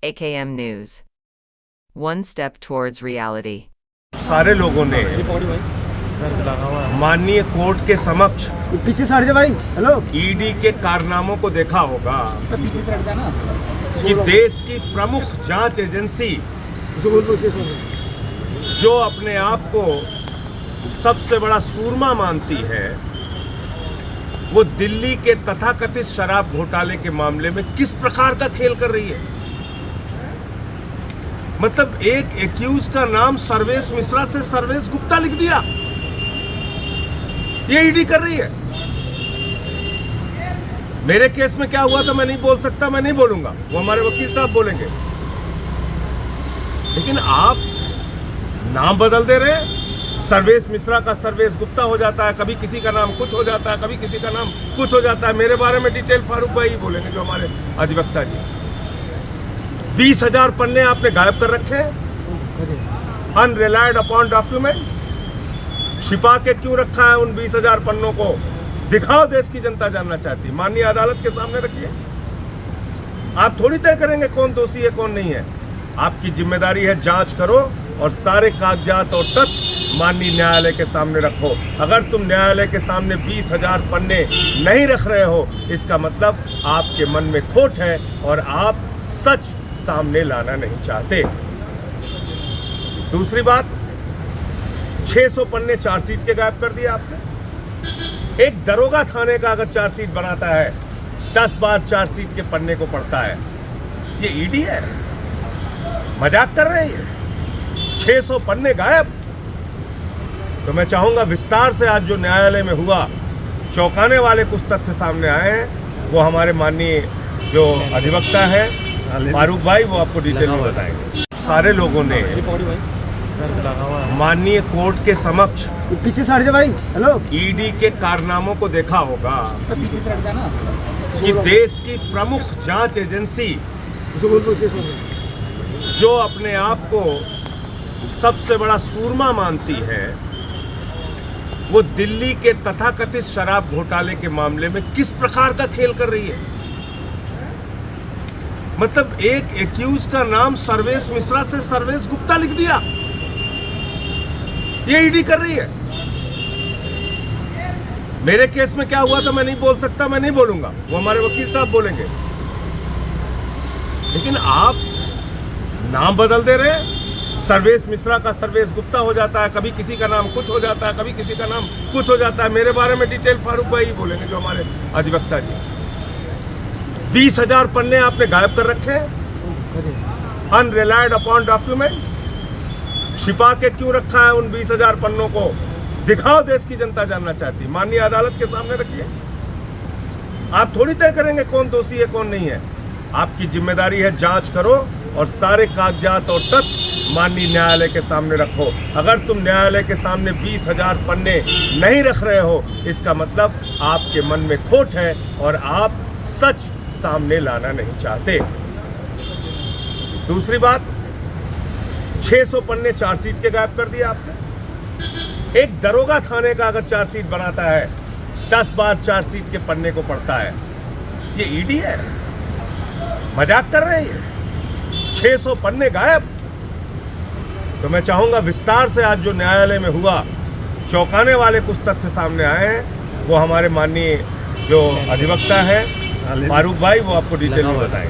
AKM News. One step towards reality. सारे लोगों ने माननीय कोर्ट के समक्ष पीछे से हट जा भाई। हेलो, ईडी के कारनामों को देखा होगा पीछे से हट जाना। कि देश की प्रमुख जांच एजेंसी जो अपने आप को सबसे बड़ा सूरमा मानती है, वो दिल्ली के तथाकथित शराब घोटाले के मामले में किस प्रकार का खेल कर रही है। मतलब एक एक्यूज का नाम सर्वेश मिश्रा से सर्वेश गुप्ता लिख दिया, ये ईडी कर रही है। मेरे केस में क्या हुआ था मैं नहीं बोल सकता, मैं नहीं बोलूंगा, वो हमारे वकील साहब बोलेंगे। लेकिन आप नाम बदल दे रहे हैं, सर्वेश मिश्रा का सर्वेश गुप्ता हो जाता है, कभी किसी का नाम कुछ हो जाता है, कभी किसी का नाम कुछ हो जाता है। मेरे बारे में डिटेल फारूक भाई ही बोलेंगे, जो हमारे अधिवक्ता जी। 20,000 पन्ने आपने गायब कर रखे, अनरिलायड अपॉन डॉक्यूमेंट छिपा के क्यों रखा है? उन 20,000 पन्नों को दिखाओ, देश की जनता जानना चाहती है। माननीय अदालत के सामने रखिए। आप थोड़ी तय करेंगे कौन दोषी है कौन नहीं है। आपकी जिम्मेदारी है जांच करो और सारे कागजात और तथ्य माननीय न्यायालय के सामने रखो। अगर तुम न्यायालय के सामने 20,000 पन्ने नहीं रख रहे हो, इसका मतलब आपके मन में खोट है और आप सच सामने लाना नहीं चाहते। दूसरी बात, 600 पन्ने चार्जशीट के गायब कर दिए आपने। एक दरोगा थाने का अगर चार्जशीट बनाता है, 10 बार चार्जशीट के पन्ने को पढ़ता है। ये ईडी है? मजाक कर रहे हैं? 600 पन्ने गायब। तो मैं चाहूंगा विस्तार से आज जो न्यायालय में हुआ, चौंकाने वाले कुछ तथ्य सामने आए हैं, वो हमारे माननीय जो अधिवक्ता है फारूक भाई, वो आपको डिटेल में बताएंगे। सारे लोगों ने माननीय कोर्ट के समक्ष पीछे से हट जा भाई। हेलो, ईडी के कारनामों को देखा होगा पीछे से हट जाना। कि देश की प्रमुख जांच एजेंसी जो अपने आप को सबसे बड़ा सूरमा मानती है, वो दिल्ली के तथाकथित शराब घोटाले के मामले में किस प्रकार का खेल कर रही है। मतलब एक एक्यूज का नाम सर्वेश मिश्रा से सर्वेश गुप्ता लिख दिया, ये ईडी कर रही है। मेरे केस में क्या हुआ था मैं नहीं बोल सकता, मैं नहीं बोलूंगा, वो हमारे वकील साहब बोलेंगे। लेकिन आप नाम बदल दे रहे हैं, सर्वेश मिश्रा का सर्वेश गुप्ता हो जाता है, कभी किसी का नाम कुछ हो जाता है, कभी किसी का नाम कुछ हो जाता है। मेरे बारे में डिटेल फारूक भाई ही बोलेंगे, जो हमारे अधिवक्ता जी। 20,000 पन्ने आपने गायब कर रखे, अनरिलायड अपॉन डॉक्यूमेंट छिपा के क्यों रखा है? उन 20,000 पन्नों को दिखाओ, देश की जनता जानना चाहती है। माननीय अदालत के सामने रखिए। आप थोड़ी तय करेंगे कौन दोषी है कौन नहीं है। आपकी जिम्मेदारी है जांच करो और सारे कागजात और तथ्य माननीय न्यायालय के सामने रखो। अगर तुम न्यायालय के सामने 20,000 पन्ने नहीं रख रहे हो, इसका मतलब आपके मन में खोट है और आप सच सामने लाना नहीं चाहते। दूसरी बात, 600 पन्ने चार्जशीट के गायब कर दिए आपने। एक दरोगा थाने का अगर चार्जशीट बनाता है, 10 बार चार्जशीट के पन्ने को पढ़ता है। ये ईडी है? मजाक कर रहे हैं? 600 पन्ने गायब। तो मैं चाहूंगा विस्तार से आज जो न्यायालय में हुआ, चौंकाने वाले कुछ तथ्य सामने आए हैं, वो हमारे माननीय जो अधिवक्ता है फारूक भाई, वो आपको डिटेल में बताएंगे।